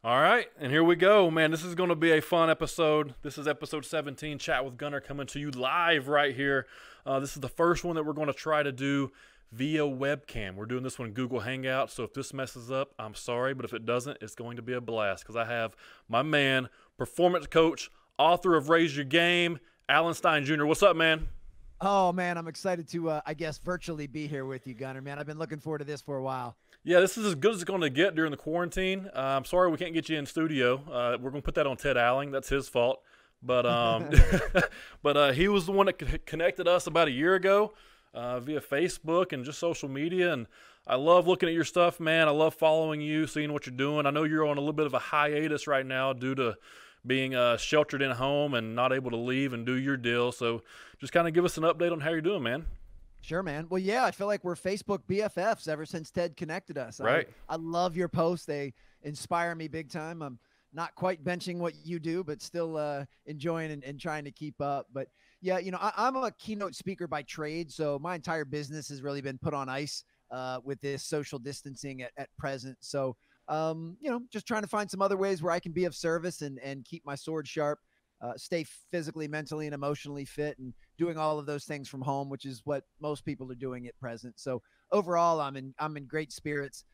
All right, and here we go, man. This is going to be a fun episode. This is episode 17, Chat with Gunner, coming to you live right here. This is the first one that we're going to try to do via webcam. We're doing this one in Google Hangouts, so if this messes up, I'm sorry, but if it doesn't, it's going to be a blast because I have my man, performance coach, author of Raise Your Game, Alan Stein Jr. What's up, man? Oh, man, I'm excited to, I guess, virtually be here with you, Gunner, man. I've been looking forward to this for a while. Yeah, this is as good as it's going to get during the quarantine. I'm sorry we can't get you in studio. We're going to put that on Ted Alling. That's his fault. But he was the one that connected us about a year ago via Facebook and just social media. And I love looking at your stuff, man. I love following you, seeing what you're doing. I know you're on a little bit of a hiatus right now due to being sheltered in home and not able to leave and do your deal. So just kind of give us an update on how you're doing, man. Sure, man. Well, yeah, I feel like we're Facebook BFFs ever since Ted connected us. Right. I love your posts. They inspire me big time. I'm not quite benching what you do, but still enjoying and trying to keep up. But yeah, you know, I'm a keynote speaker by trade. So my entire business has really been put on ice with this social distancing at present. So, you know, just trying to find some other ways where I can be of service and keep my sword sharp. Stay physically, mentally, and emotionally fit, and doing all of those things from home, which is what most people are doing at present. So overall, I'm in great spirits.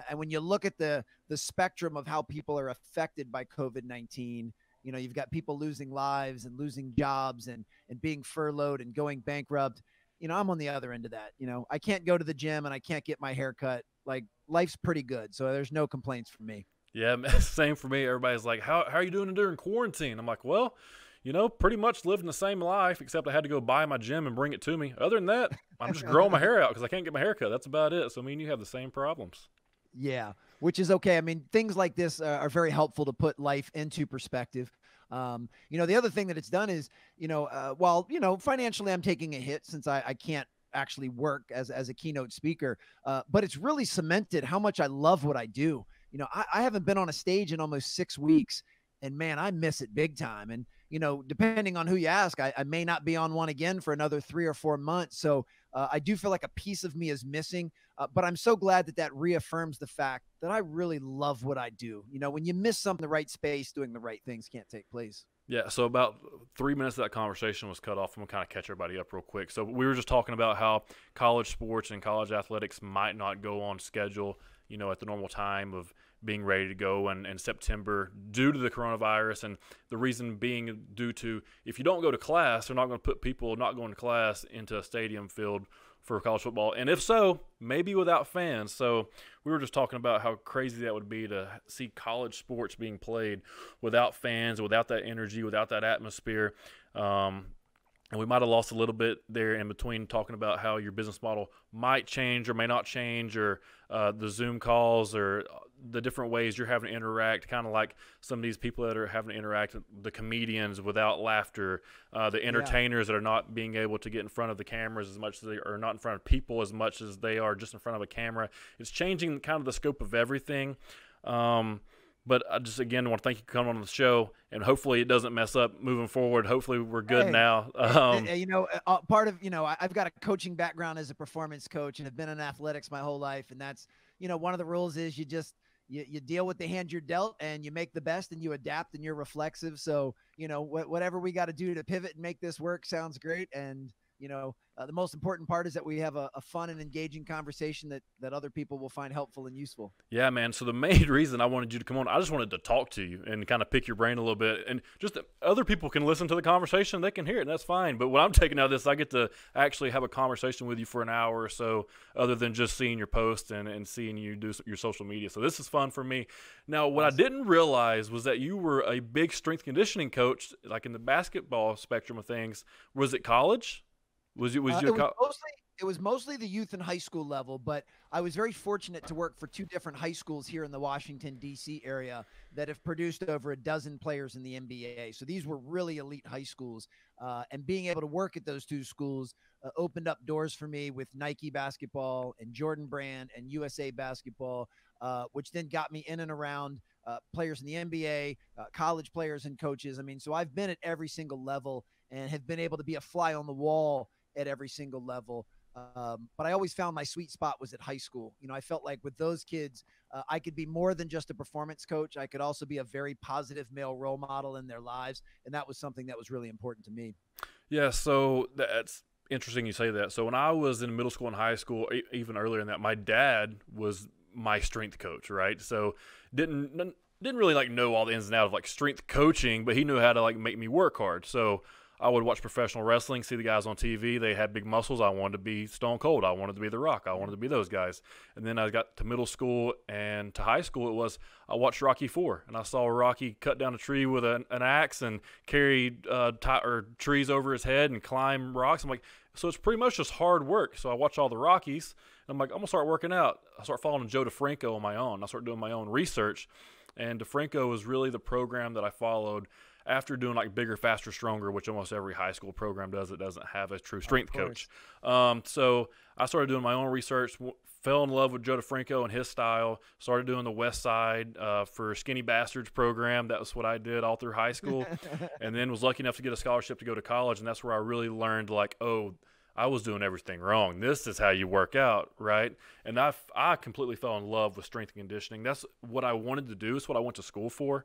And when you look at the spectrum of how people are affected by COVID-19, you know, you've got people losing lives and losing jobs and being furloughed and going bankrupt. You know, I'm on the other end of that. You know, I can't go to the gym and I can't get my hair cut. Like, life's pretty good. So there's no complaints from me. Yeah, same for me. Everybody's like, how are you doing during quarantine? I'm like, well, you know, pretty much living the same life, except I had to go buy my gym and bring it to me. Other than that, I'm just growing my hair out because I can't get my hair cut. That's about it. So, I mean, you have the same problems. Yeah, which is okay. I mean, things like this are very helpful to put life into perspective. You know, the other thing that it's done is, you know, while, you know, financially I'm taking a hit since I can't actually work as a keynote speaker, but it's really cemented how much I love what I do. You know, I haven't been on a stage in almost 6 weeks, and man, I miss it big time. And, you know, depending on who you ask, I may not be on one again for another 3 or 4 months. So I do feel like a piece of me is missing, but I'm so glad that reaffirms the fact that I really love what I do. You know, when you miss something in the right space, doing the right things can't take place. Yeah, so about 3 minutes of that conversation was cut off. I'm going to kind of catch everybody up real quick. So we were just talking about how college sports and college athletics might not go on schedule, you know, at the normal time of being ready to go in September due to the coronavirus. And the reason being due to, if you don't go to class, they're not going to put people not going to class into a stadium filled for college football. And if so, maybe without fans. So we were just talking about how crazy that would be to see college sports being played without fans, without that energy, without that atmosphere. And we might have lost a little bit there in between talking about how your business model might change or may not change, or the Zoom calls or the different ways you're having to interact, kind of like some of these people that are having to interact, the comedians without laughter, the entertainers that are not being able to get in front of the cameras as much as they are, not in front of people as much as they are just in front of a camera. It's changing kind of the scope of everything. But I just, again, want to thank you for coming on the show, and hopefully it doesn't mess up moving forward. Hopefully we're good now. You know, part of, you know, I've got a coaching background as a performance coach and have been in athletics my whole life. And that's, you know, one of the rules is you deal with the hand you're dealt and you make the best and you adapt and you're reflexive. So, you know, whatever we got to do to pivot and make this work sounds great. And, you know, the most important part is that we have a fun and engaging conversation that other people will find helpful and useful. Yeah, man. So the main reason I wanted you to come on, I just wanted to talk to you and kind of pick your brain a little bit. And just other people can listen to the conversation. They can hear it, and that's fine. But what I'm taking out of this, I get to actually have a conversation with you for an hour or so, other than just seeing your post and seeing you do your social media. So this is fun for me. Now, what I didn't realize was that you were a big strength conditioning coach, like in the basketball spectrum of things. Was it college? It was mostly the youth and high school level, but I was very fortunate to work for 2 different high schools here in the Washington, D.C. area that have produced over a dozen players in the NBA. So these were really elite high schools, and being able to work at those 2 schools opened up doors for me with Nike basketball and Jordan Brand and USA basketball, which then got me in and around players in the NBA, college players and coaches. I mean, so I've been at every single level and have been able to be a fly on the wall at every single level. But I always found my sweet spot was at high school. You know, I felt like with those kids, I could be more than just a performance coach. I could also be a very positive male role model in their lives. And that was something that was really important to me. Yeah, so that's interesting you say that. So when I was in middle school and high school, even earlier than that, my dad was my strength coach, right? So didn't really like know all the ins and outs of like strength coaching, but he knew how to like make me work hard. So I would watch professional wrestling, see the guys on TV. They had big muscles. I wanted to be Stone Cold. I wanted to be The Rock. I wanted to be those guys. And then I got to middle school and to high school, I watched Rocky IV, and I saw Rocky cut down a tree with an axe and carry trees over his head and climb rocks. I'm like, so it's pretty much just hard work. So I watch all the Rockies, and I'm like, I'm going to start working out. I start following Joe DeFranco on my own. I start doing my own research, and DeFranco was really the program that I followed after doing like bigger, faster, stronger, which almost every high school program does that doesn't have a true strength coach. So I started doing my own research, fell in love with Joe DeFranco and his style, started doing the West Side for Skinny Bastards program. That was what I did all through high school. And then was lucky enough to get a scholarship to go to college. And that's where I really learned like, oh, I was doing everything wrong. This is how you work out, right? And I completely fell in love with strength and conditioning. That's what I wanted to do. It's what I went to school for.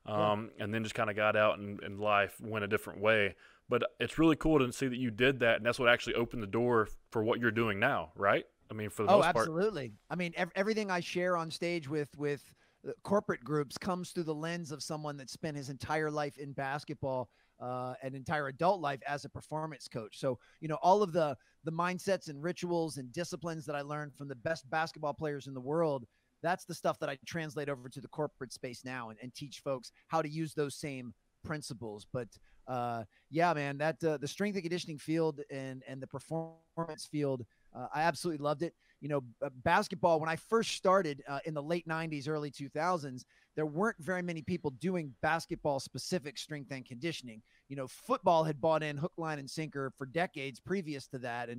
And then just kind of got out and life went a different way. But it's really cool to see that you did that, and that's what actually opened the door for what you're doing now, right? I mean, for the most part. Absolutely. I mean, everything I share on stage with corporate groups comes through the lens of someone that spent his entire life in basketball, an entire adult life as a performance coach. So, you know, all of the mindsets and rituals and disciplines that I learned from the best basketball players in the world, that's the stuff that I translate over to the corporate space now and teach folks how to use those same principles. But yeah, man, that the strength and conditioning field and the performance field, I absolutely loved it. You know, basketball, when I first started in the late 90s, early 2000s, there weren't very many people doing basketball specific strength and conditioning. You know, football had bought in hook, line, and sinker for decades previous to that.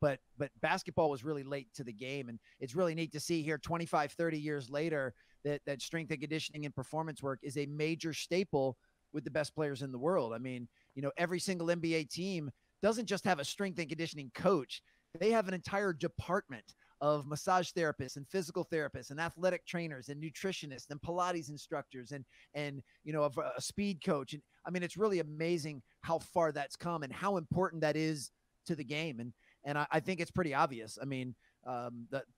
But basketball was really late to the game. And it's really neat to see here 25, 30 years later that strength and conditioning and performance work is a major staple with the best players in the world. I mean, you know, every single NBA team doesn't just have a strength and conditioning coach. They have an entire department of massage therapists and physical therapists and athletic trainers and nutritionists and Pilates instructors and you know, a speed coach. And I mean, it's really amazing how far that's come and how important that is to the game. And I think it's pretty obvious. I mean,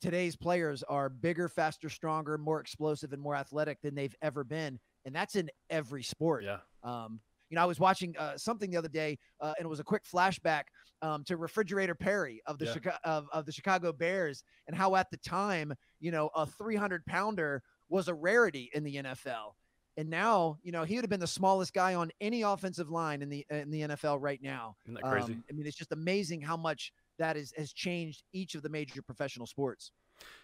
today's players are bigger, faster, stronger, more explosive, and more athletic than they've ever been. And that's in every sport. Yeah. You know, I was watching something the other day, and it was a quick flashback to Refrigerator Perry of the of the Chicago Bears, and how at the time, you know, a 300-pounder was a rarity in the NFL. And now, you know, he would have been the smallest guy on any offensive line in the NFL right now. Isn't that crazy? I mean, it's just amazing how much that has changed each of the major professional sports.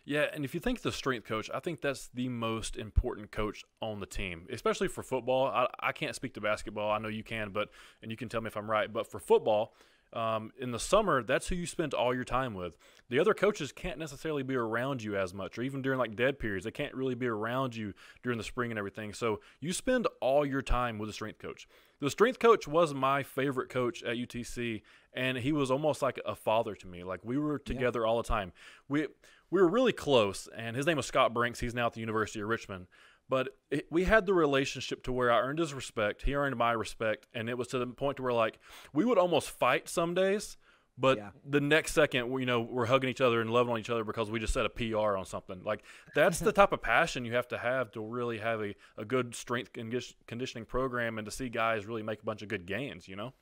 Yeah, and if you think the strength coach, I think that's the most important coach on the team, especially for football. I can't speak to basketball. I know you can, and you can tell me if I'm right. But for football, in the summer, that's who you spend all your time with. The other coaches can't necessarily be around you as much, or even during like dead periods. They can't really be around you during the spring and everything. So you spend all your time with the strength coach. The strength coach was my favorite coach at UTC, and he was almost like a father to me. Like we were together all the time. We were really close, and his name was Scott Brinks. He's now at the University of Richmond. But we had the relationship to where I earned his respect, he earned my respect, and it was to the point to where like we would almost fight some days, but the next second, we're hugging each other and loving on each other because we just said a PR on something. Like that's the type of passion you have to really have a good strength conditioning program and to see guys really make a bunch of good gains, you know?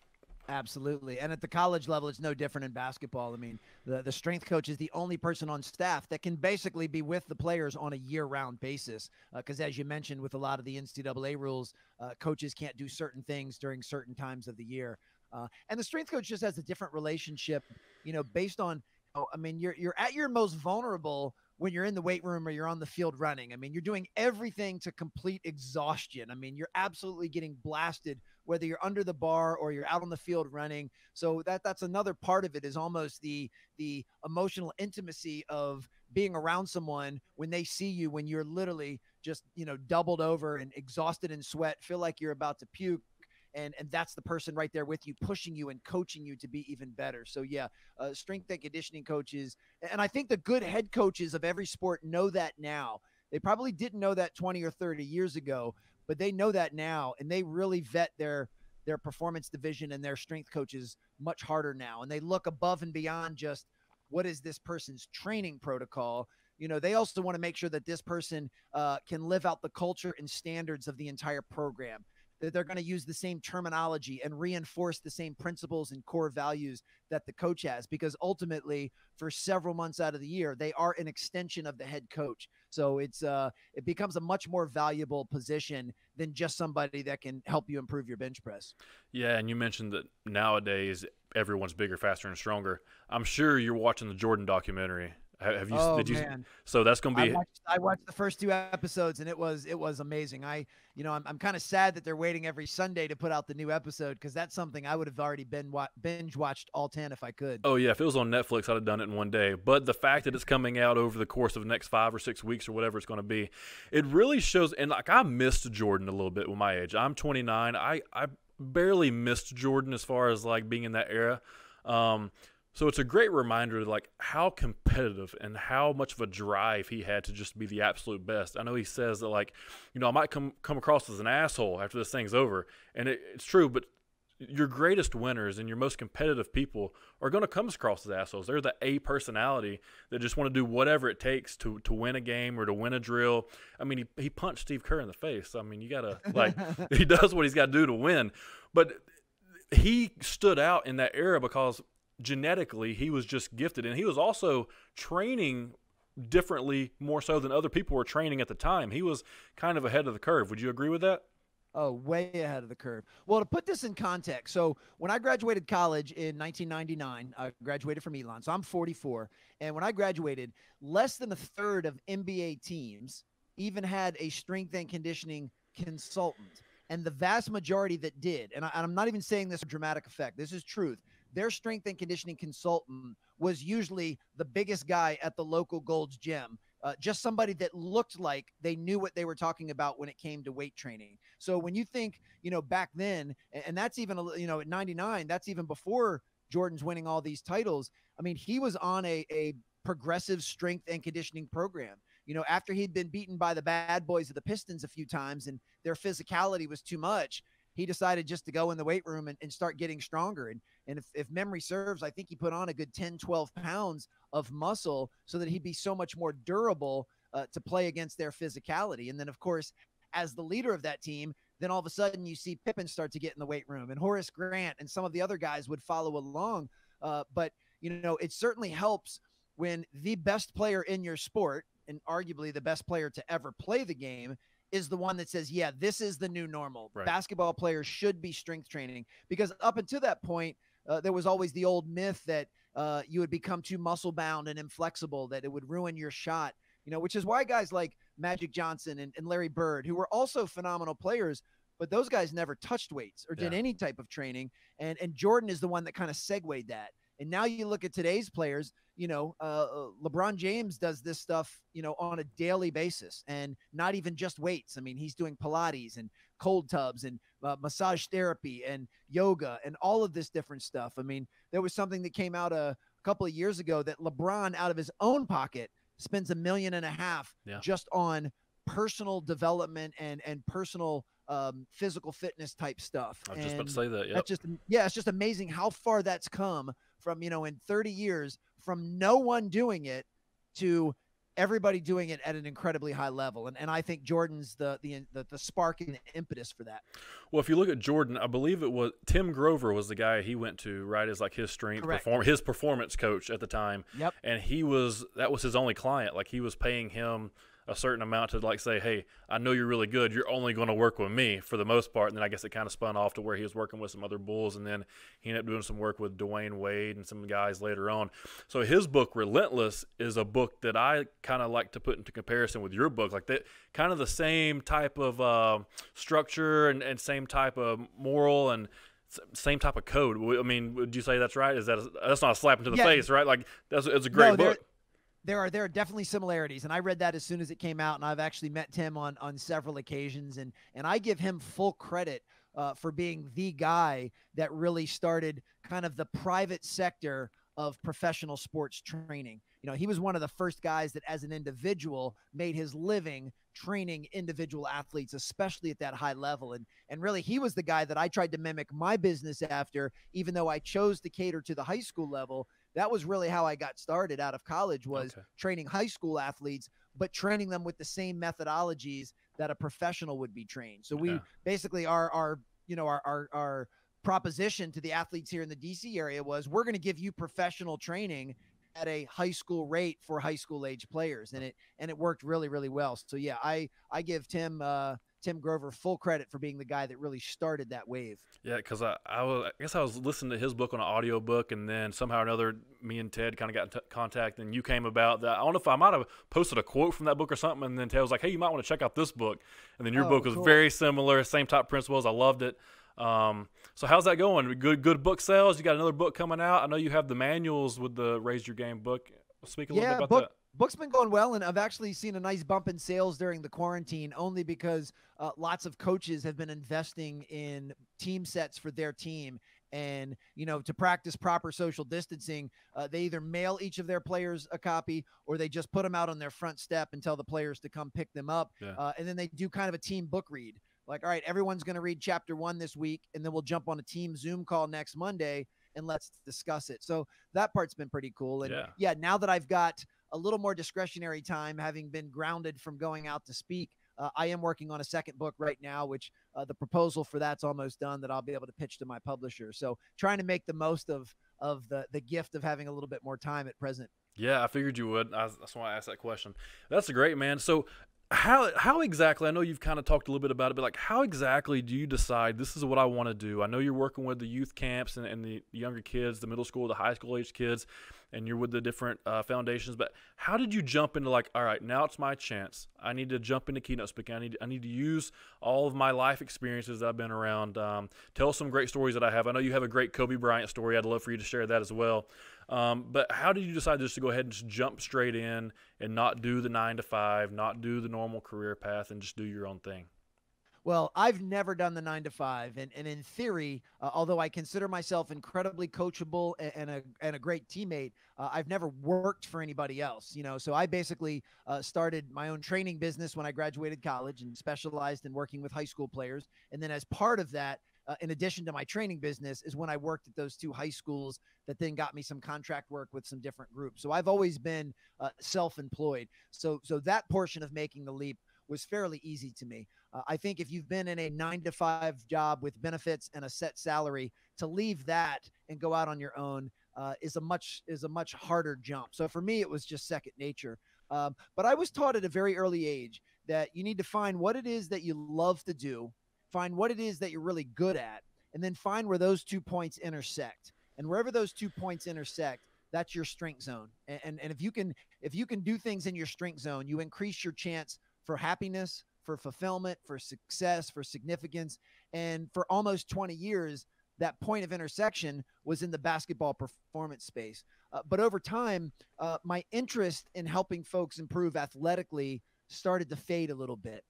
Absolutely. And at the college level, it's no different in basketball. I mean, the strength coach is the only person on staff that can basically be with the players on a year-round basis. Because as you mentioned, with a lot of the NCAA rules, coaches can't do certain things during certain times of the year. And the strength coach just has a different relationship, based on, I mean, you're at your most vulnerable when you're in the weight room or you're on the field running. I mean, you're doing everything to complete exhaustion. I mean, you're absolutely getting blasted, whether you're under the bar or you're out on the field running. So that's another part of it, is almost the emotional intimacy of being around someone when they see you, when you're literally just, doubled over and exhausted in sweat, feel like you're about to puke. and that's the person right there with you, pushing you and coaching you to be even better. So yeah, strength and conditioning coaches, and I think the good head coaches of every sport know that now. They probably didn't know that 20 or 30 years ago, but they know that now, and they really vet their performance division and their strength coaches much harder now. And they look above and beyond just what is this person's training protocol. You know, they also want to make sure that this person can live out the culture and standards of the entire program, that they're going to use the same terminology and reinforce the same principles and core values that the coach has, because ultimately for several months out of the year, they are an extension of the head coach. So it becomes a much more valuable position than just somebody that can help you improve your bench press. Yeah, and you mentioned that nowadays everyone's bigger, faster, and stronger. I'm sure you're watching the Jordan documentary. Have you? Oh, did you? Man. So that's going to be. I watched the first 2 episodes, and it was amazing. I'm kind of sad that they're waiting every Sunday to put out the new episode, because that's something I would have already binge watched all 10 if I could. Oh yeah, if it was on Netflix, I'd have done it in one day. But the fact that it's coming out over the course of the next 5 or 6 weeks or whatever it's going to be, it really shows. And like, I missed Jordan a little bit with my age. I'm 29. I barely missed Jordan as far as like being in that era. So it's a great reminder of like how competitive and how much of a drive he had to just be the absolute best. I know he says that, like, I might come across as an asshole after this thing's over, and it's true, but your greatest winners and your most competitive people are going to come across as assholes. They're the A personality that just want to do whatever it takes to win a game or to win a drill. I mean, he punched Steve Kerr in the face. I mean, you got to, like, he does what he's got to do to win. But he stood out in that era because genetically he was just gifted, and he was also training differently, more so than other people were training at the time. He was kind of ahead of the curve. Would you agree with that? Oh, way ahead of the curve. Well, to put this in context, so when I graduated college in 1999, I graduated from Elon, so I'm 44, and when I graduated, less than a third of NBA teams even had a strength and conditioning consultant, and the vast majority that did, and I'm not even saying this for dramatic effect, this is truth, their strength and conditioning consultant was usually the biggest guy at the local Gold's Gym, just somebody that looked like they knew what they were talking about when it came to weight training. So when you think, back then, and that's even, at 99, that's even before Jordan's winning all these titles. I mean, he was on a progressive strength and conditioning program. After he'd been beaten by the bad boys of the Pistons a few times and their physicality was too much, he decided just to go in the weight room and start getting stronger. And if memory serves, I think he put on a good 10, 12 pounds of muscle so that he'd be so much more durable to play against their physicality. And then, of course, as the leader of that team, then all of a sudden you see Pippen start to get in the weight room, and Horace Grant and some of the other guys would follow along. But it certainly helps when the best player in your sport, and arguably the best player to ever play the game, is the one that says, yeah, this is the new normal. Right. Basketball players should be strength training, because up until that point, there was always the old myth that you would become too muscle bound and inflexible, that it would ruin your shot, which is why guys like Magic Johnson and Larry Bird, who were also phenomenal players, but those guys never touched weights or did any type of training. And Jordan is the one that kind of segued that. And now you look at today's players, LeBron James does this stuff, on a daily basis, and not even just weights. I mean, he's doing Pilates and cold tubs and massage therapy and yoga and all of this different stuff. I mean, there was something that came out a couple of years ago that LeBron, out of his own pocket, spends $1.5 million just on personal development and personal physical fitness type stuff. I was just about to say that. It's just amazing how far that's come from, in 30 years, from no one doing it to everybody doing it at an incredibly high level. And I think Jordan's the spark and the impetus for that. Well, if you look at Jordan, I believe it was Tim Grover was the guy he went to, right, as like his strength his performance coach at the time. Yep. And that was his only client. Like, he was paying him a certain amount to like say, hey, I know you're really good. You're only going to work with me for the most part. And then I guess it kind of spun off to where he was working with some other Bulls. And then he ended up doing some work with Dwayne Wade and some guys later on. So his book, Relentless, is a book that I kind of like to put into comparison with your book. Like, that kind of the same type of structure and same type of moral and same type of code. I mean, would you say that's right? That's not a slap into the face, right? Like, it's a great book. There are definitely similarities, and I read that as soon as it came out, and I've actually met Tim on several occasions, and I give him full credit for being the guy that really started kind of the private sector of professional sports training. He was one of the first guys that as an individual made his living training individual athletes, especially at that high level. And really, he was the guy that I tried to mimic my business after, even though I chose to cater to the high school level. That was really how I got started out of college, was training high school athletes, but training them with the same methodologies that a professional would be trained. So we basically our proposition to the athletes here in the DC area was, we're going to give you professional training at a high school rate for high school age players. And it worked really, really well. So yeah, I give Tim Grover full credit for being the guy that really started that wave. Yeah, because I guess I was listening to his book on an audio book, and then somehow or another, me and Ted kind of got in contact, and you came about that. I don't know if I might have posted a quote from that book or something, and then Ted was like, hey, you might want to check out this book. And then your book was very similar, same type principles. I loved it. So how's that going? Good book sales? You got another book coming out? I know you have the manuals with the Raise Your Game book. Speak a little bit about that. Book's been going well, and I've actually seen a nice bump in sales during the quarantine, only because lots of coaches have been investing in team sets for their team. And, to practice proper social distancing, they either mail each of their players a copy, or they just put them out on their front step and tell the players to come pick them up. And then they do kind of a team book read. Like, all right, everyone's going to read chapter 1 this week, and then we'll jump on a team Zoom call next Monday and let's discuss it. So that part's been pretty cool. And yeah, now that I've got a little more discretionary time, having been grounded from going out to speak, I am working on a second book right now, which the proposal for that's almost done, that I'll be able to pitch to my publisher. So trying to make the most of the gift of having a little bit more time at present. Yeah, I figured you would. That's why I asked that question. That's great, man. So how exactly, I know you've kind of talked a little bit about it, but like, how exactly do you decide this is what I want to do? I know you're working with the youth camps and the younger kids, the middle school, the high school age kids, and you're with the different foundations, but how did you jump into like, all right, now it's my chance. I need to jump into keynote speaking. I need to use all of my life experiences that I've been around. Tell some great stories that I have. I know you have a great Kobe Bryant story. I'd love for you to share that as well. But how did you decide just to go ahead and just jump straight in and not do the 9 to 5, not do the normal career path, and just do your own thing? Well, I've never done the 9 to 5. And in theory, although I consider myself incredibly coachable and a great teammate, I've never worked for anybody else, So I basically started my own training business when I graduated college and specialized in working with high school players. And then as part of that, in addition to my training business, is when I worked at those 2 high schools that then got me some contract work with some different groups. So I've always been self-employed. So that portion of making the leap was fairly easy to me. I think if you've been in a 9 to 5 job with benefits and a set salary, to leave that and go out on your own is a much harder jump. So for me, it was just second nature. But I was taught at a very early age that you need to find what it is that you love to do, find what it is that you're really good at, and then find where those 2 points intersect. And wherever those 2 points intersect, that's your strength zone. And if you can do things in your strength zone, you increase your chance for happiness, for fulfillment, for success, for significance. And for almost 20 years, that point of intersection was in the basketball performance space. But over time, my interest in helping folks improve athletically started to fade a little bit.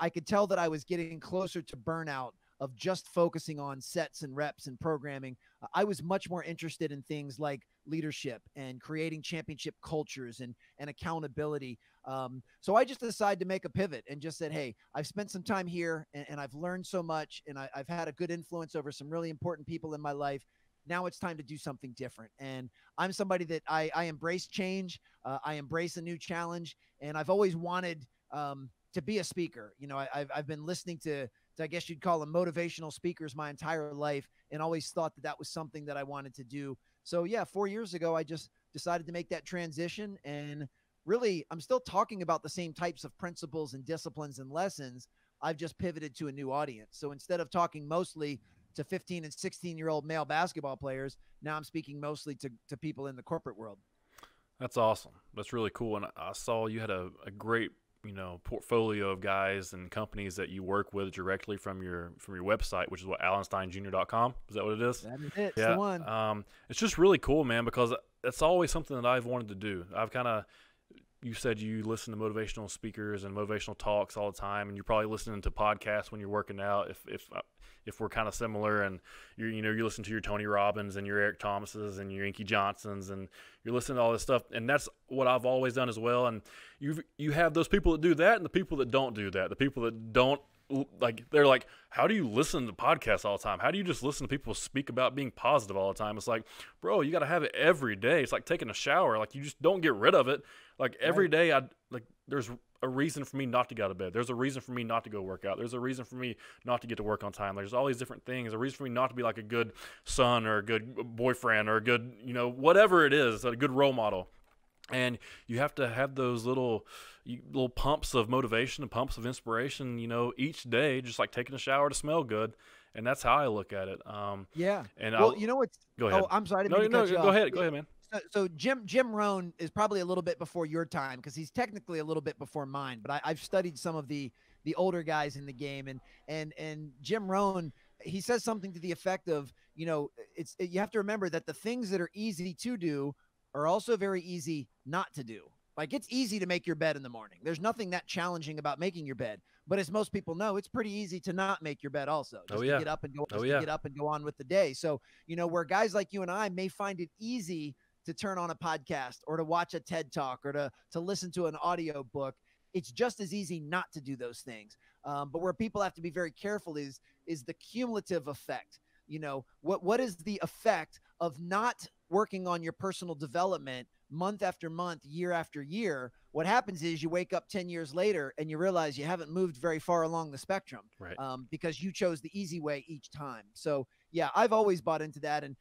I could tell that I was getting closer to burnout of just focusing on sets and reps and programming. I was much more interested in things like leadership and creating championship cultures and accountability. So I just decided to make a pivot and just said, hey, I've spent some time here and I've learned so much, and I've had a good influence over some really important people in my life. Now it's time to do something different. And I'm somebody that I embrace change. I embrace a new challenge. And I've always wanted to be a speaker. I've been listening to, I guess you'd call them motivational speakers my entire life, and always thought that was something that I wanted to do. So yeah, 4 years ago, I just decided to make that transition. And really, I'm still talking about the same types of principles and disciplines and lessons. I've just pivoted to a new audience. So instead of talking mostly to 15 and 16-year-old male basketball players, now I'm speaking mostly to people in the corporate world. That's awesome. That's really cool. And I saw you had a great portfolio of guys and companies that you work with directly from your website, which is what AlanSteinJr.com. Is that what it is? That is it. Yeah. The one. It's just really cool, man, because it's always something that I've wanted to do. I've kind of you said you listen to motivational speakers and motivational talks all the time, and you're probably listening to podcasts when you're working out. If we're kind of similar, and you listen to your Tony Robbins and your Eric Thomases and your Inky Johnsons, and you're listening to all this stuff, and that's what I've always done as well. And you have those people that do that, and the people that don't do that. The people that don't, like, they're like, how do you listen to podcasts all the time? How do you just listen to people speak about being positive all the time? It's like, bro, you got to have it every day. It's like taking a shower. Like, you just don't get rid of it. Like, every day, there's a reason for me not to get out of bed. There's a reason for me not to go work out. There's a reason for me not to get to work on time. There's all these different things. A reason for me not to be like a good son or a good boyfriend or a good, whatever it is, a good role model. And you have to have those little pumps of motivation and pumps of inspiration, each day, just like taking a shower to smell good. And that's how I look at it. Yeah. And what's go ahead. Oh, I'm sorry. No, go ahead. Go ahead, man. So Jim Rohn is probably a little bit before your time, because he's technically a little bit before mine. But I've studied some of the older guys in the game, and Jim Rohn, he says something to the effect of, you have to remember that the things that are easy to do are also very easy not to do. Like, it's easy to make your bed in the morning. There's nothing that challenging about making your bed. But as most people know, it's pretty easy to not make your bed also. Just to get up and go on with the day. So, where guys like you and I may find it easy to turn on a podcast or to watch a TED Talk or to listen to an audio book, it's just as easy not to do those things. But where people have to be very careful is the cumulative effect. What is the effect of not working on your personal development month after month, year after year? What happens is you wake up 10 years later and you realize you haven't moved very far along the spectrum, right? Because you chose the easy way each time. So yeah, I've always bought into that. And,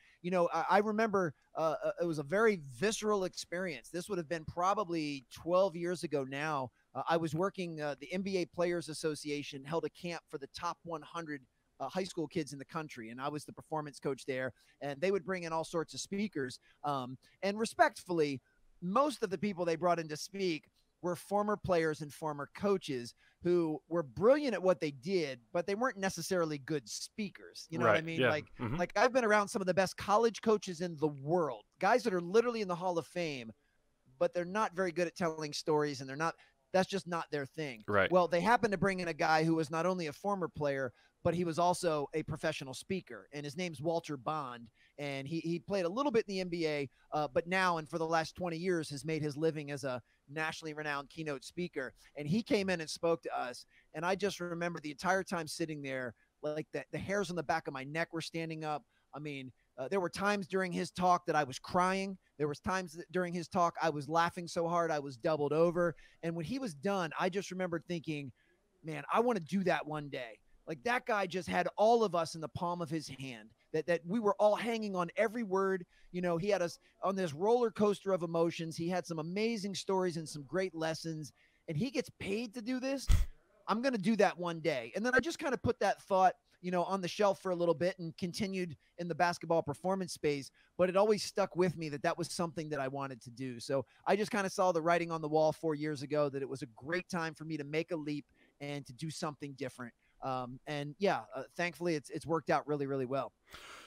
I remember it was a very visceral experience. This would have been probably 12 years ago now. I was working, the NBA Players Association held a camp for the top 100 high school kids in the country. And I was the performance coach there, and they would bring in all sorts of speakers. And respectfully, most of the people they brought in to speak were former players and former coaches who were brilliant at what they did, but they weren't necessarily good speakers. You know what I mean? Yeah. Like I've been around some of the best college coaches in the world, guys that are literally in the Hall of Fame, but they're not very good at telling stories, and that's just not their thing. Right. Well, they happened to bring in a guy who was not only a former player, but he was also a professional speaker, and his name's Walter Bond. And he played a little bit in the NBA, but now and for the last 20 years has made his living as a nationally renowned keynote speaker. And he came in and spoke to us. And I just remember the entire time sitting there, like the hairs on the back of my neck were standing up. I mean, there were times during his talk that I was crying. There was times that during his talk I was laughing so hard I was doubled over. And when he was done, I just remembered thinking, man, I want to do that one day. Like, that guy just had all of us in the palm of his hand, that we were all hanging on every word. He had us on this roller coaster of emotions. He had some amazing stories and some great lessons, and he gets paid to do this. I'm going to do that one day. And then I just kind of put that thought, on the shelf for a little bit and continued in the basketball performance space. But it always stuck with me that was something that I wanted to do. So I just kind of saw the writing on the wall 4 years ago that it was a great time for me to make a leap and to do something different. Thankfully it's worked out really, really well.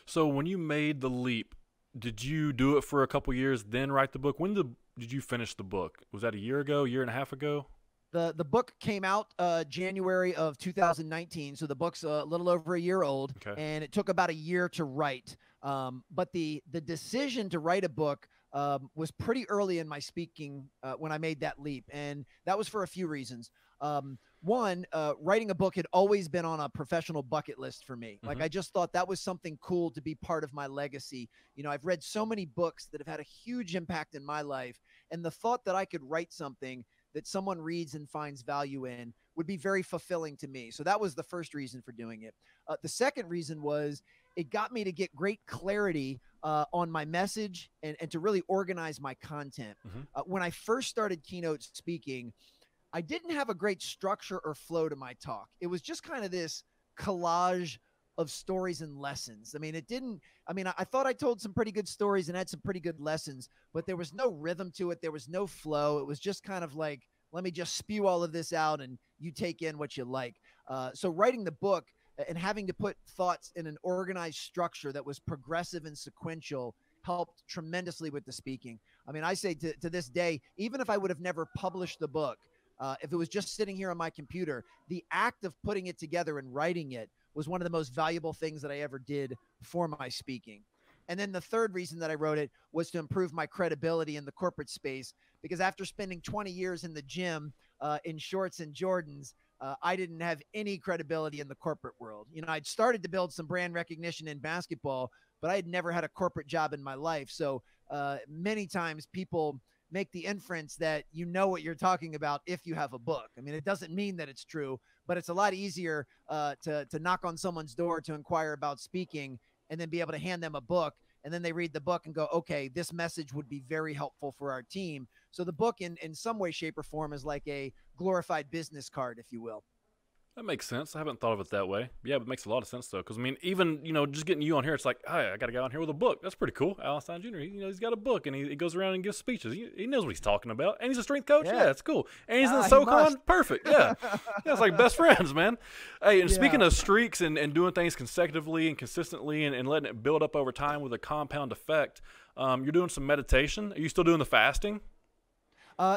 So when you made the leap, did you do it for a couple years, then write the book? When did you finish the book? Was that a year ago, year and a half ago? The book came out January of 2019, so the book's a little over a year old, okay. And it took about a year to write. But the decision to write a book was pretty early in my speaking when I made that leap, and that was for a few reasons. One, writing a book had always been on a professional bucket list for me. Like, I just thought that was something cool to be part of my legacy. I've read so many books that have had a huge impact in my life, and the thought that I could write something that someone reads and finds value in would be very fulfilling to me. So that was the first reason for doing it. The second reason was it got me to get great clarity on my message and to really organize my content. When I first started keynote speaking, I didn't have a great structure or flow to my talk. It was just kind of this collage of stories and lessons. I thought I told some pretty good stories and had some pretty good lessons, but there was no rhythm to it. There was no flow. It was just kind of like, let me just spew all of this out and you take in what you like. So writing the book and having to put thoughts in an organized structure that was progressive and sequential helped tremendously with the speaking. I mean, I say to this day, even if I would have never published the book, if it was just sitting here on my computer, the act of putting it together and writing it was one of the most valuable things that I ever did for my speaking. And then the third reason that I wrote it was to improve my credibility in the corporate space, because after spending 20 years in the gym in shorts and Jordans, I didn't have any credibility in the corporate world. You know, I'd started to build some brand recognition in basketball, but I had never had a corporate job in my life. So many times people make the inference that you know what you're talking about if you have a book. I mean, it doesn't mean that it's true, but it's a lot easier to knock on someone's door to inquire about speaking and then be able to hand them a book. And then they read the book and go, okay, this message would be very helpful for our team. So the book in some way, shape, or form is like a glorified business card, if you will. That makes sense. I haven't thought of it that way. Yeah, but it makes a lot of sense, though. Because, I mean, even, just getting you on here, it's like, hey, I got a guy on here with a book. That's pretty cool. Al Stein Jr., he's got a book, and he goes around and gives speeches. He knows what he's talking about. And he's a strength coach. Yeah, it's cool. And he's in the SoCon. Perfect. Yeah. It's like best friends, man. Hey, and speaking of streaks and doing things consecutively and consistently and letting it build up over time with a compound effect, you're doing some meditation. Are you still doing the fasting?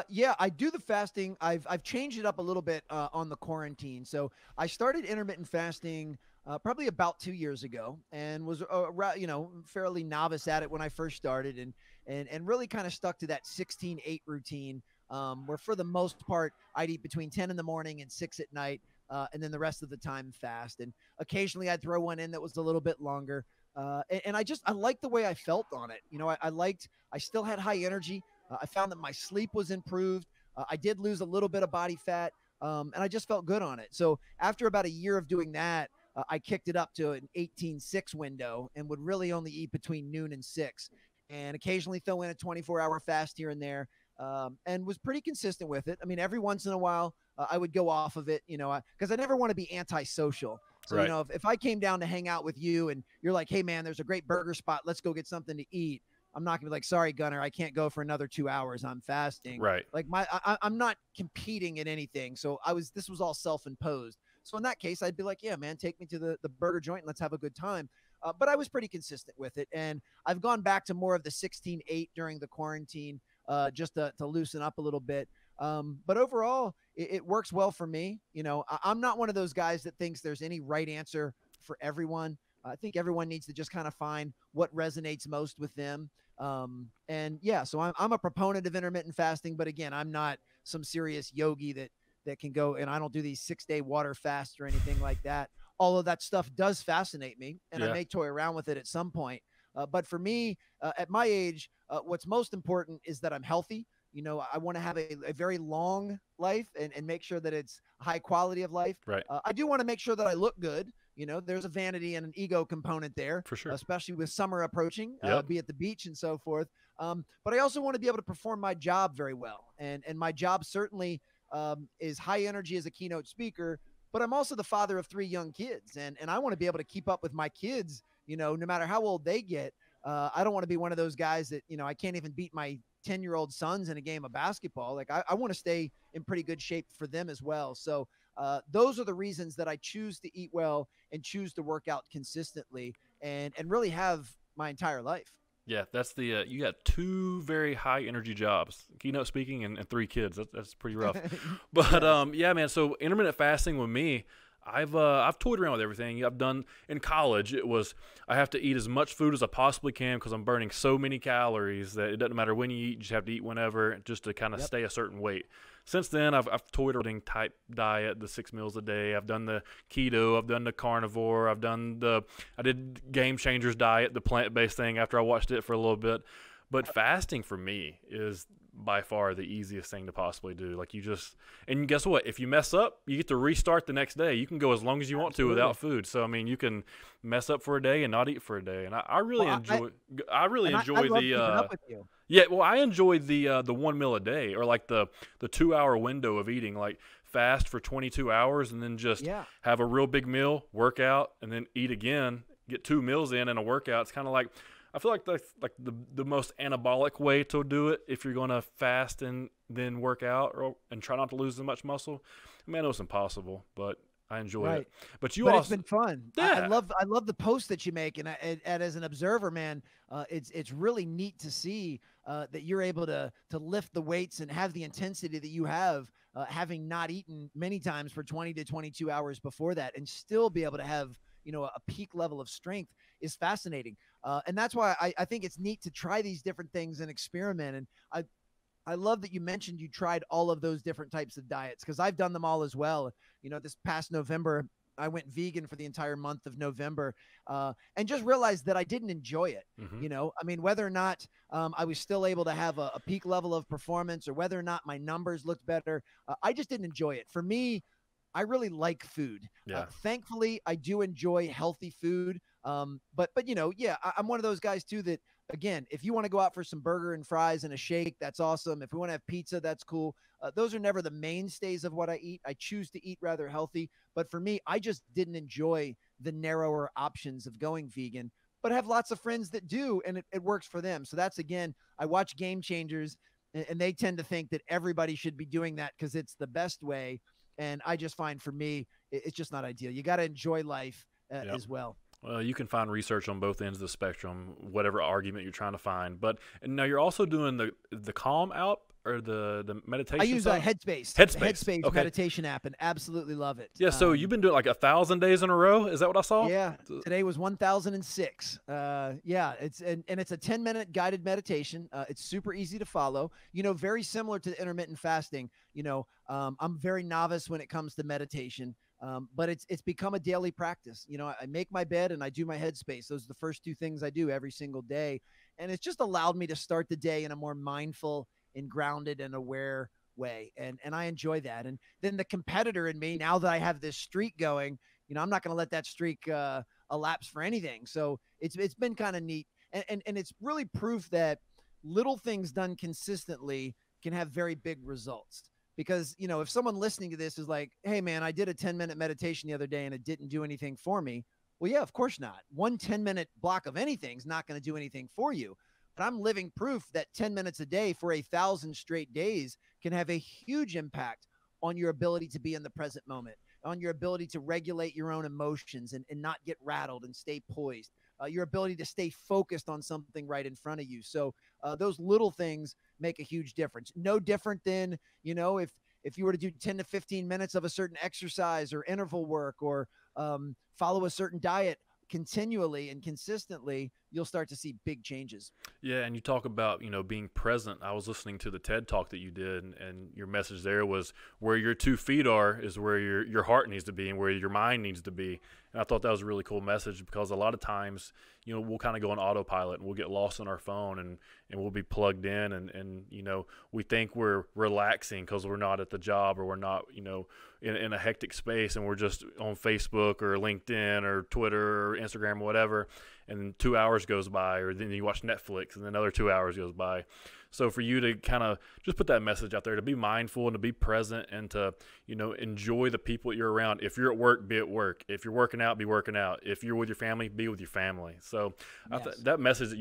Yeah, I do the fasting. I've changed it up a little bit on the quarantine. So I started intermittent fasting probably about 2 years ago, and was fairly novice at it when I first started, and really kind of stuck to that 16-8 routine, where for the most part I'd eat between 10 in the morning and 6 at night, and then the rest of the time fast. And occasionally I'd throw one in that was a little bit longer. And I liked the way I felt on it. I still had high energy. I found that my sleep was improved. I did lose a little bit of body fat, and I just felt good on it. So after about a year of doing that, I kicked it up to an 18-6 window and would really only eat between noon and 6, and occasionally throw in a 24-hour fast here and there, and was pretty consistent with it. I mean, every once in a while, I would go off of it, because I never want to be antisocial. So, right. If I came down to hang out with you and you're like, hey, man, there's a great burger spot, let's go get something to eat, I'm not gonna be like, sorry, Gunner, I can't go for another 2 hours. I'm fasting. Right. Like I'm not competing in anything. So this was all self-imposed. So in that case, I'd be like, yeah, man, take me to the burger joint and let's have a good time. But I was pretty consistent with it. And I've gone back to more of the 16-8 during the quarantine, just to loosen up a little bit. But overall, it works well for me. I'm not one of those guys that thinks there's any right answer for everyone. I think everyone needs to just kind of find what resonates most with them. So I'm a proponent of intermittent fasting, but again, I'm not some serious yogi that can go, and I don't do these 6-day water fasts or anything like that. All of that stuff does fascinate me, and I may toy around with it at some point. But for me, at my age, what's most important is that I'm healthy. I want to have a very long life and make sure that it's high quality of life. Right. I do want to make sure that I look good. There's a vanity and an ego component there, for sure, especially with summer approaching, be at the beach and so forth. But I also want to be able to perform my job very well. And my job certainly is high energy as a keynote speaker, but I'm also the father of 3 young kids. And I want to be able to keep up with my kids, no matter how old they get. I don't want to be one of those guys that, I can't even beat my 10-year-old sons in a game of basketball. Like I want to stay in pretty good shape for them as well. So those are the reasons that I choose to eat well and choose to work out consistently and really have my entire life. Yeah, that's the you got 2 very high energy jobs, keynote speaking and 3 kids. That's pretty rough. But yeah, man. So intermittent fasting with me, I've toyed around with everything. I've done in college. It was I have to eat as much food as I possibly can because I'm burning so many calories that it doesn't matter when you eat. You just have to eat whenever, just to kind of stay a certain weight. Since then, I've toyed around with type diet, the 6 meals a day. I've done the keto. I've done the carnivore. I did Game Changers diet, the plant-based thing after I watched it for a little bit. But fasting for me is by far the easiest thing to possibly do. Like and guess what? If you mess up, you get to restart the next day. You can go as long as you want to without food. So, I mean, you can mess up for a day and not eat for a day. And I really enjoy the, yeah, well, I enjoy the 1 meal a day, or like the 2-hour window of eating, like fast for 22 hours and then just have a real big meal, work out, and then eat again, get 2 meals in and a workout. It's kind of like, I feel like that's like the most anabolic way to do it if you're going to fast and then work out and try not to lose as much muscle. I mean, I know it's impossible, but I enjoy Right. it. But you But it's also, been fun. yeah. I love the posts that you make, and as an observer, man, it's really neat to see that you're able to lift the weights and have the intensity that you have, having not eaten many times for 20 to 22 hours before that, and still be able to have a peak level of strength is fascinating. And that's why I think it's neat to try these different things and experiment. And I love that you mentioned you tried all of those different types of diets, because I've done them all as well. This past November, I went vegan for the entire month of November, and just realized that I didn't enjoy it. Hmm. I mean, whether or not I was still able to have a peak level of performance, or whether or not my numbers looked better, I just didn't enjoy it. For me, I really like food. Yeah. Thankfully, I do enjoy healthy food. But yeah, I'm one of those guys too that, again, if you want to go out for some burger and fries and a shake, that's awesome. If we want to have pizza, that's cool. Those are never the mainstays of what I eat. I choose to eat rather healthy. But for me, I just didn't enjoy the narrower options of going vegan, but I have lots of friends that do, and it works for them. So that's, again, I watch Game Changers, and they tend to think that everybody should be doing that because it's the best way. And I just find, for me, it's just not ideal. You got to enjoy life Yep. as well. Well, you can find research on both ends of the spectrum, whatever argument you're trying to find. But and now you're also doing the Calm app, or the meditation. I use stuff? Headspace. Headspace. Okay. Meditation app, and absolutely love it. Yeah. So you've been doing like 1,000 days in a row. Is that what I saw? Yeah. Today was 1006. Yeah. It's a 10-minute guided meditation. It's super easy to follow. Very similar to intermittent fasting. I'm very novice when it comes to meditation. But it's become a daily practice. I make my bed and I do my Headspace. Those are the first two things I do every single day. And it's just allowed me to start the day in a more mindful and grounded and aware way. And I enjoy that. And then the competitor in me, now that I have this streak going, I'm not going to let that streak elapse for anything. So it's been kind of neat. And it's really proof that little things done consistently can have very big results. Because, if someone listening to this is like, hey, man, I did a 10-minute meditation the other day and it didn't do anything for me. Well, yeah, of course not. One 10-minute block of anything is not going to do anything for you. But I'm living proof that 10 minutes a day for 1,000 straight days can have a huge impact on your ability to be in the present moment, on your ability to regulate your own emotions and not get rattled and stay poised, your ability to stay focused on something right in front of you. So those little things make a huge difference. No different than, if you were to do 10 to 15 minutes of a certain exercise or interval work, or follow a certain diet continually and consistently, you'll start to see big changes. Yeah, and you talk about, being present. I was listening to the TED Talk that you did, and your message there was, where your 2 feet are is where your heart needs to be, and where your mind needs to be. And I thought that was a really cool message, because a lot of times, we'll kind of go on autopilot and we'll get lost in our phone, and we'll be plugged in, and we think we're relaxing because we're not at the job, or we're not, in a hectic space, and we're just on Facebook or LinkedIn or Twitter or Instagram or whatever, and then 2 hours goes by, or then you watch Netflix and then another 2 hours goes by. So for you to kind of just put that message out there, to be mindful and to be present, and to, enjoy the people you're around. If you're at work, be at work. If you're working out, be working out. If you're with your family, be with your family. So Yes. that message that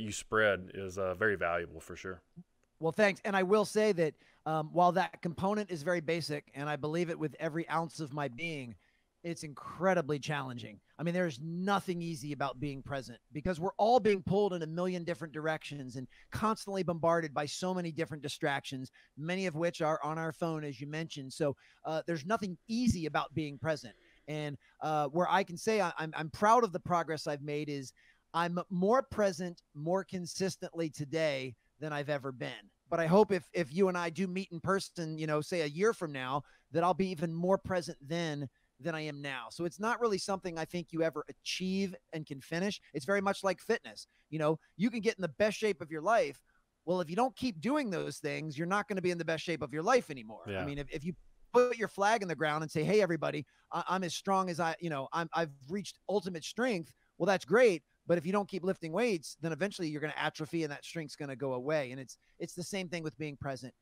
you spread is very valuable for sure. Well, thanks. And I will say that while that component is very basic, and I believe it with every ounce of my being, it's incredibly challenging. I mean, there's nothing easy about being present, because we're all being pulled in a million different directions and constantly bombarded by so many different distractions, many of which are on our phone, as you mentioned. So there's nothing easy about being present. And where I can say I'm proud of the progress I've made is I'm more present, more consistently today than I've ever been. But I hope if you and I do meet in person, say a year from now, that I'll be even more present then than I am now. So it's not really something I think you ever achieve and can finish. It's very much like fitness. You can get in the best shape of your life. Well, if you don't keep doing those things, you're not going to be in the best shape of your life anymore. Yeah. I mean, if you put your flag in the ground and say, hey, everybody, I'm as strong as I've reached ultimate strength. Well, that's great. But if you don't keep lifting weights, then eventually you're going to atrophy and that strength's going to go away. And it's the same thing with being present.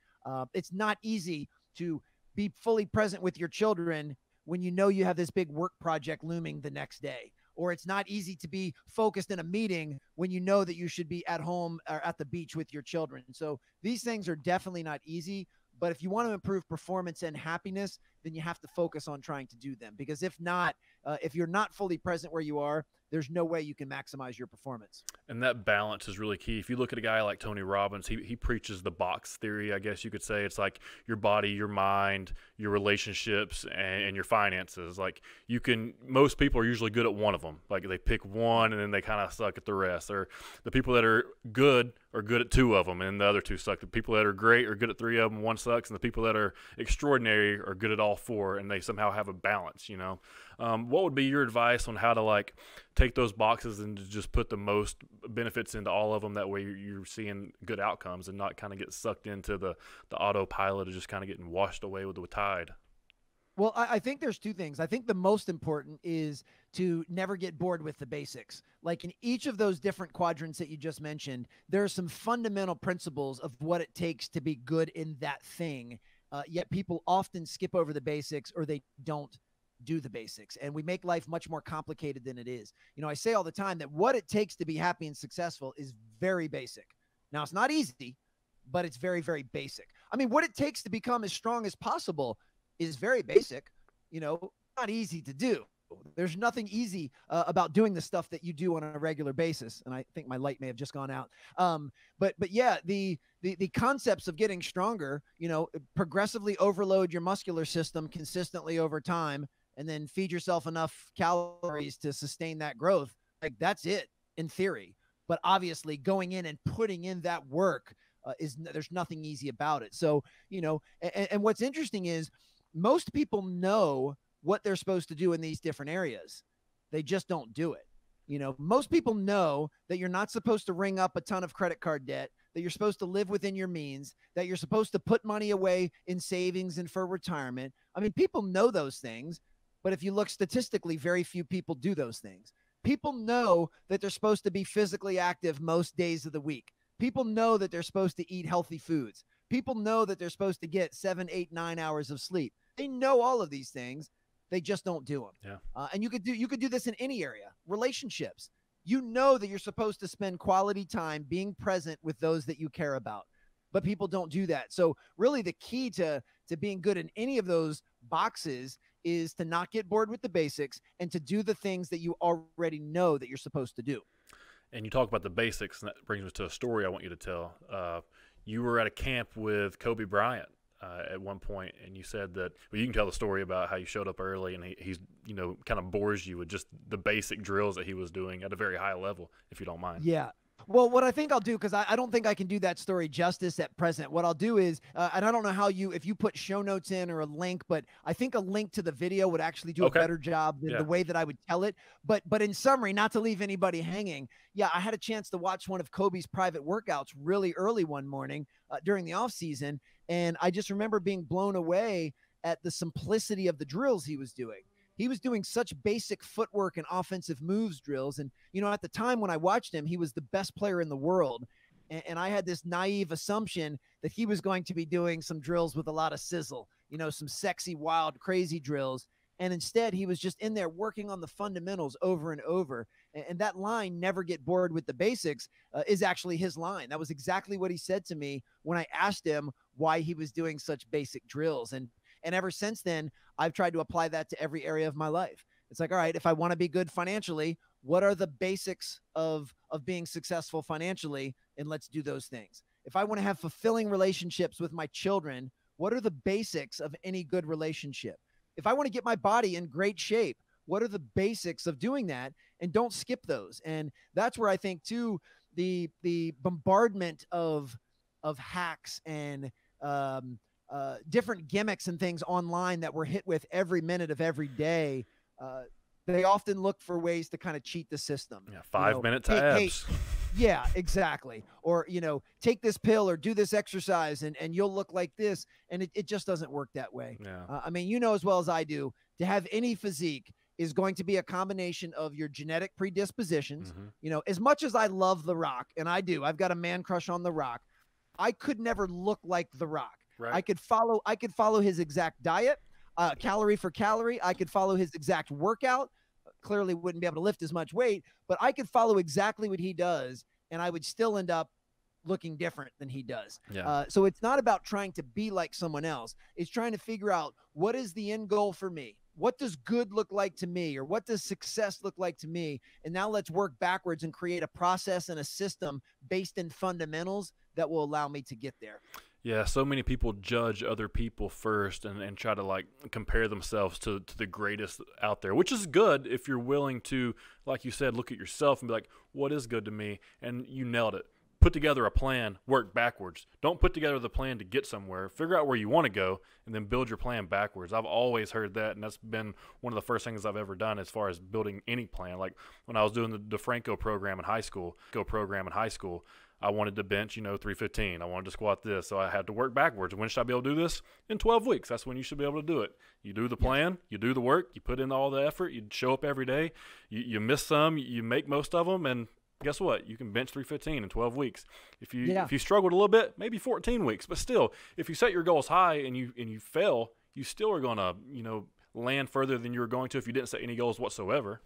It's not easy to be fully present with your children when you have this big work project looming the next day. Or it's not easy to be focused in a meeting when you know that you should be at home or at the beach with your children. So these things are definitely not easy, But if you want to improve performance and happiness, then you have to focus on trying to do them. Because if not, if you're not fully present where you are, there's no way you can maximize your performance. And that balance is really key. If you look at a guy like Tony Robbins, he preaches the box theory, I guess you could say. It's like your body, your mind, your relationships, and your finances. Like most people are usually good at one of them. Like they pick one and then they kind of suck at the rest. Or the people that are good at two of them and the other two suck. The people that are great are good at three of them, one sucks. And the people that are extraordinary are good at all four, and they somehow have a balance, you know. What would be your advice on how to like take those boxes and to just put the most benefits into all of them? That way you're seeing good outcomes and not kind of get sucked into the autopilot of just kind of getting washed away with the tide. Well, I think there's two things. I think the most important is to never get bored with the basics. Like in each of those different quadrants that you just mentioned, there are some fundamental principles of what it takes to be good in that thing. Yet people often skip over the basics, or they don't do the basics, and we make life much more complicated than it is. You know, I say all the time that what it takes to be happy and successful is very basic. Now, it's not easy, but it's very, very basic. I mean, what it takes to become as strong as possible is very basic. You know, not easy to do. There's nothing easy about doing the stuff that you do on a regular basis. And I think my light may have just gone out. But yeah, the concepts of getting stronger, you know, progressively overload your muscular system consistently over time, and then feed yourself enough calories to sustain that growth. Like that's it in theory. But obviously going in and putting in that work there's nothing easy about it. So, you know, and what's interesting is most people know what they're supposed to do in these different areas. They just don't do it. You know, most people know that you're not supposed to ring up a ton of credit card debt, that you're supposed to live within your means, that you're supposed to put money away in savings and for retirement. I mean, people know those things. But if you look statistically, very few people do those things. People know that they're supposed to be physically active most days of the week. People know that they're supposed to eat healthy foods. People know that they're supposed to get 7, 8, 9 hours of sleep. They know all of these things. They just don't do them. Yeah. And you could do this in any area. Relationships. You know that you're supposed to spend quality time being present with those that you care about. But people don't do that. So really the key to being good in any of those boxes is to not get bored with the basics and to do the things that you already know that you're supposed to do. And you talk about the basics, and that brings me to a story I want you to tell. You were at a camp with Kobe Bryant at one point, and you said that, well, you can tell the story about how you showed up early, and he's, you know, kind of bores you with just the basic drills that he was doing at a very high level, if you don't mind. Yeah. Well, what I think I'll do, because I don't think I can do that story justice at present. What I'll do is, and I don't know how if you put show notes in or a link, but I think a link to the video would actually do a better job than the way that I would tell it. But in summary, not to leave anybody hanging, yeah, I had a chance to watch one of Kobe's private workouts really early one morning during the off season. And I just remember being blown away at the simplicity of the drills he was doing. He was doing such basic footwork and offensive moves drills. And, you know, at the time when I watched him, he was the best player in the world. And I had this naive assumption that he was going to be doing some drills with a lot of sizzle, you know, some sexy, wild, crazy drills. And instead, he was just in there working on the fundamentals over and over. And that line, never get bored with the basics, is actually his line. That was exactly what he said to me when I asked him why he was doing such basic drills. And ever since then, I've tried to apply that to every area of my life. It's like, all right, if I want to be good financially, what are the basics of being successful financially? And let's do those things. If I want to have fulfilling relationships with my children, what are the basics of any good relationship? If I want to get my body in great shape, what are the basics of doing that? And don't skip those. And that's where I think too, the bombardment of hacks and different gimmicks and things online that we're hit with every minute of every day, they often look for ways to kind of cheat the system. Yeah, 5 minute tabs. Yeah, exactly. Or, you know, take this pill or do this exercise and you'll look like this. And it just doesn't work that way. Yeah. I mean, you know as well as I do, to have any physique is going to be a combination of your genetic predispositions. Mm-hmm. You know, as much as I love The Rock, and I do, I've got a man crush on The Rock, I could never look like The Rock. Right. I could follow his exact diet, calorie for calorie. I could follow his exact workout. Clearly wouldn't be able to lift as much weight, but I could follow exactly what he does, and I would still end up looking different than he does. Yeah. So it's not about trying to be like someone else. It's trying to figure out, what is the end goal for me? What does good look like to me? Or what does success look like to me? And now let's work backwards and create a process and a system based in fundamentals that will allow me to get there. Yeah, so many people judge other people first and try to like compare themselves to the greatest out there, which is good if you're willing to, like you said, look at yourself and be like, what is good to me? And you nailed it. Put together a plan, work backwards. Don't put together the plan to get somewhere. Figure out where you want to go and then build your plan backwards. I've always heard that, and that's been one of the first things I've ever done as far as building any plan. Like when I was doing the DeFranco program in high school, I wanted to bench, 315. I wanted to squat this, so I had to work backwards. When should I be able to do this? In 12 weeks. That's when you should be able to do it. You do the plan, you do the work, you put in all the effort, you show up every day, you miss some, you make most of them, and guess what? You can bench 315 in 12 weeks. If you struggled a little bit, maybe 14 weeks. But still, if you set your goals high and you fail, you still are going to, land further than you were going to if you didn't set any goals whatsoever.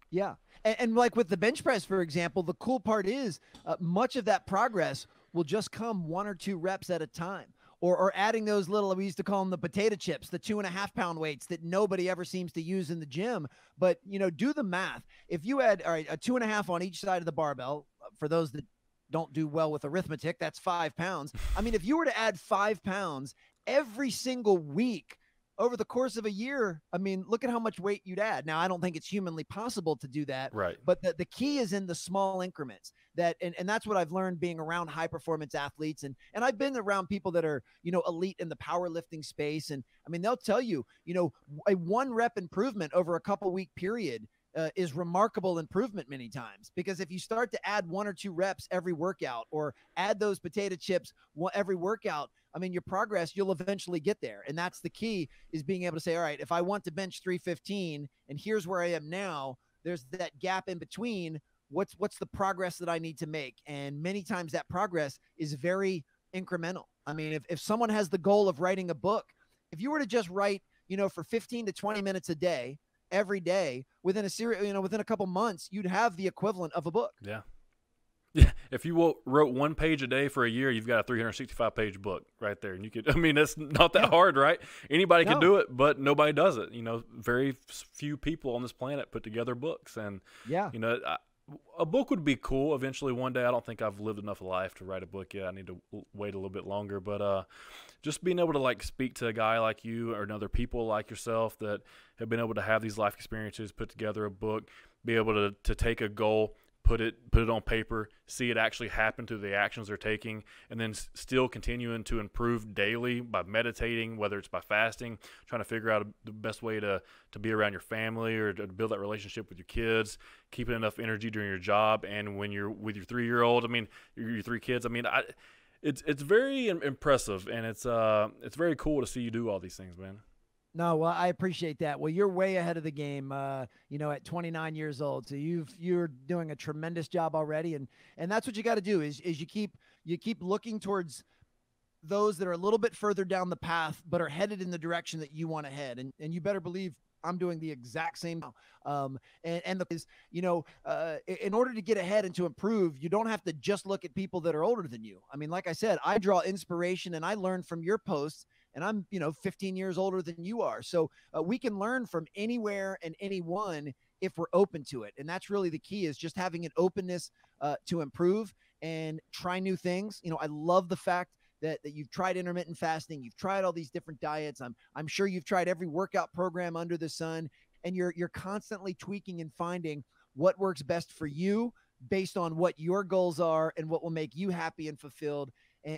Yeah. And like with the bench press, for example, the cool part is much of that progress will just come 1 or 2 reps at a time. Or adding those little, we used to call them the potato chips, the 2.5 pound weights that nobody ever seems to use in the gym. But, do the math. If you had, all right, a 2.5 on each side of the barbell, for those that don't do well with arithmetic, that's 5 pounds. I mean, if you were to add 5 pounds every single week over the course of a year, I mean, look at how much weight you'd add. Now, I don't think it's humanly possible to do that. Right. But the key is in the small increments and that's what I've learned being around high performance athletes. And I've been around people that are, elite in the powerlifting space. And I mean, they'll tell you, a 1 rep improvement over a couple week period is remarkable improvement many times, because if you start to add 1 or 2 reps every workout, or add those potato chips every workout, I mean, your progress, you'll eventually get there. And that's the key, is being able to say, all right, if I want to bench 315 and here's where I am now, there's that gap in between. What's the progress that I need to make? And many times that progress is very incremental. I mean, if someone has the goal of writing a book, if you were to just write, for 15 to 20 minutes a day, every day, within a series, within a couple months, you'd have the equivalent of a book. Yeah. Yeah. If you wrote 1 page a day for a year, you've got a 365-page book right there. And you could, I mean, that's not that hard, right? Anybody can do it, but nobody does it. Very few people on this planet put together books. And, a book would be cool eventually one day. I don't think I've lived enough life to write a book yet. I need to wait a little bit longer. But just being able to like speak to a guy like you or other people like yourself that have been able to have these life experiences, put together a book, be able to take a goal, put it on paper, see it actually happen through the actions they're taking, and then still continuing to improve daily by meditating, whether it's by fasting, trying to figure out the best way to be around your family or to build that relationship with your kids, keeping enough energy during your job, and when you're with your 3-year-old, I mean, your 3 kids, I mean, it's very impressive, and it's very cool to see you do all these things, man. No, well, I appreciate that. Well, you're way ahead of the game, at 29 years old. So you're doing a tremendous job already. And that's what you got to do is you keep looking towards those that are a little bit further down the path, but are headed in the direction that you want to head. And you better believe I'm doing the exact same. In order to get ahead and to improve, you don't have to just look at people that are older than you. I mean, like I said, I draw inspiration and I learn from your posts. And I'm, 15 years older than you are. So we can learn from anywhere and anyone if we're open to it. And that's really the key, is just having an openness to improve and try new things. I love the fact that you've tried intermittent fasting. You've tried all these different diets. I'm sure you've tried every workout program under the sun, and you're constantly tweaking and finding what works best for you based on what your goals are and what will make you happy and fulfilled.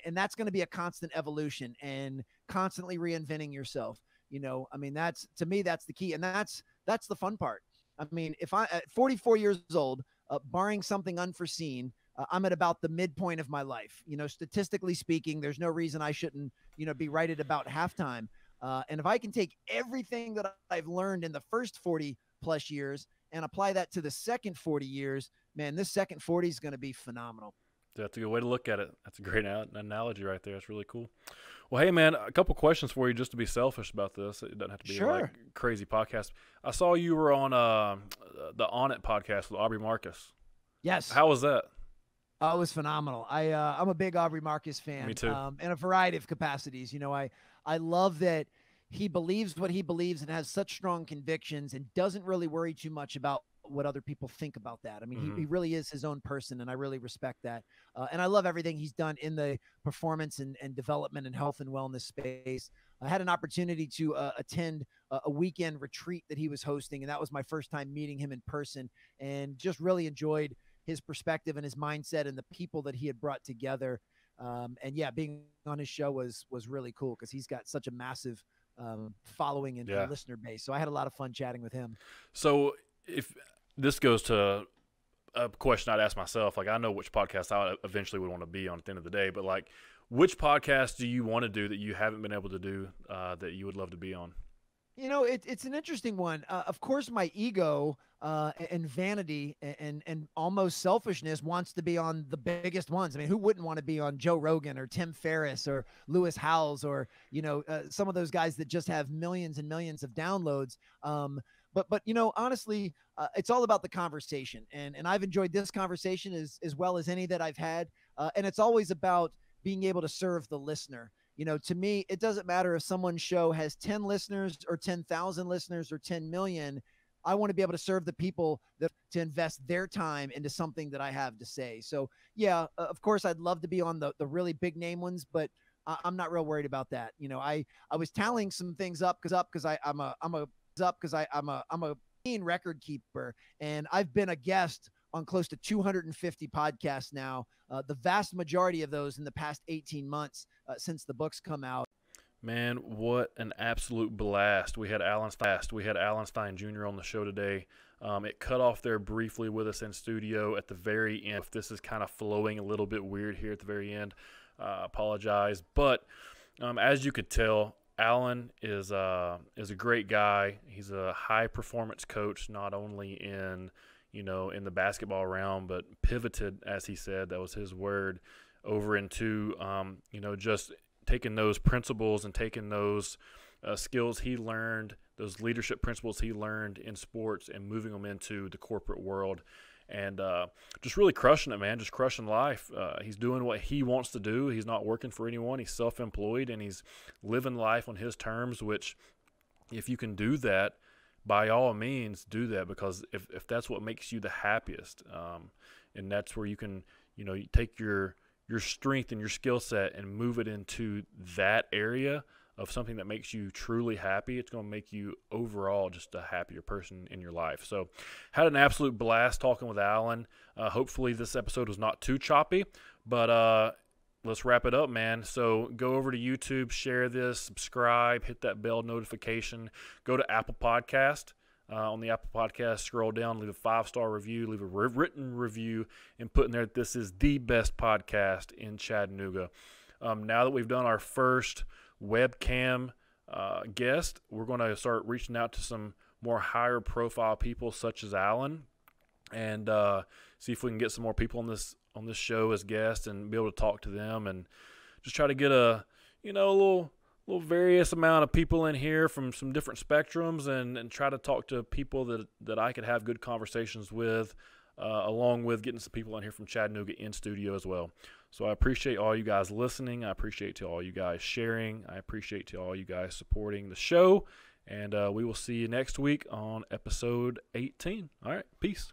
And that's going to be a constant evolution and constantly reinventing yourself. I mean, to me, that's the key. And that's the fun part. I mean, if at 44 years old, barring something unforeseen, I'm at about the midpoint of my life. Statistically speaking, there's no reason I shouldn't, be right at about halftime. And if I can take everything that I've learned in the first 40 plus years and apply that to the second 40 years, man, this second 40 is going to be phenomenal. That's a good way to look at it. That's a great analogy right there. That's really cool. Well, hey, man, a couple questions for you just to be selfish about this. It doesn't have to be like a crazy podcast. I saw you were on the On It podcast with Aubrey Marcus. Yes. How was that? Oh, it was phenomenal. I'm a big Aubrey Marcus fan. Me too. In a variety of capacities. You know, I love that he believes what he believes and has such strong convictions and doesn't really worry too much about what other people think about that. I mean, Mm-hmm. he really is his own person, and I really respect that. And I love everything he's done in the performance and development and health and wellness space. I had an opportunity to attend a weekend retreat that he was hosting, and that was my first time meeting him in person, and just really enjoyed his perspective and his mindset and the people that he had brought together. And yeah, being on his show was really cool because he's got such a massive following and listener base. So I had a lot of fun chatting with him. So if this goes to a question I'd ask myself, like I know which podcast I eventually would want to be on at the end of the day, but like which podcast do you want to do that you haven't been able to do that you would love to be on? You know, it's an interesting one. Of course, my ego and vanity and almost selfishness wants to be on the biggest ones. I mean, who wouldn't want to be on Joe Rogan or Tim Ferriss or Lewis Howes or, you know, some of those guys that just have millions and millions of downloads. But you know, honestly, it's all about the conversation. And I've enjoyed this conversation as well as any that I've had. And it's always about being able to serve the listener. You know, to me, it doesn't matter if someone's show has 10 listeners or 10,000 listeners or 10 million. I want to be able to serve the people that to invest their time into something that I have to say. So yeah, of course I'd love to be on the really big name ones, but I'm not real worried about that. You know, I was tallying some things up because I'm a record keeper, and I've been a guest on close to 250 podcasts now. The vast majority of those in the past 18 months since the books come out. Man, what an absolute blast. We had Alan Stein Jr. on the show today. It cut off there briefly with us in studio at the very end. If this is kind of flowing a little bit weird here at the very end, apologize. But as you could tell, Alan is a great guy. He's a high-performance coach, not only in the basketball realm, but pivoted, as he said, that was his word, over into, just taking those principles and taking those skills he learned, those leadership principles he learned in sports and moving them into the corporate world. And just really crushing it, man, just crushing life. He's doing what he wants to do. He's not working for anyone. He's self-employed, and he's living life on his terms, which if you can do that, by all means, do that, because if that's what makes you the happiest, and that's where you can, you take your strength and your skill set and move it into that area of something that makes you truly happy, it's going to make you overall just a happier person in your life. So had an absolute blast talking with Alan. Hopefully this episode was not too choppy, but let's wrap it up, man. So go over to YouTube, share this, subscribe, hit that bell notification, go to Apple Podcast. On the Apple Podcast, scroll down, leave a 5-star review, leave a written review, and put in there that this is the best podcast in Chattanooga. Now that we've done our first webcam guest, we're going to start reaching out to some more higher profile people such as Alan, and see if we can get some more people on this show as guests and be able to talk to them and just try to get a little various amount of people in here from some different spectrums and try to talk to people that I could have good conversations with, along with getting some people in here from Chattanooga in studio as well. So I appreciate all you guys listening. I appreciate to all you guys sharing. I appreciate to all you guys supporting the show. And we will see you next week on episode 18. All right, peace.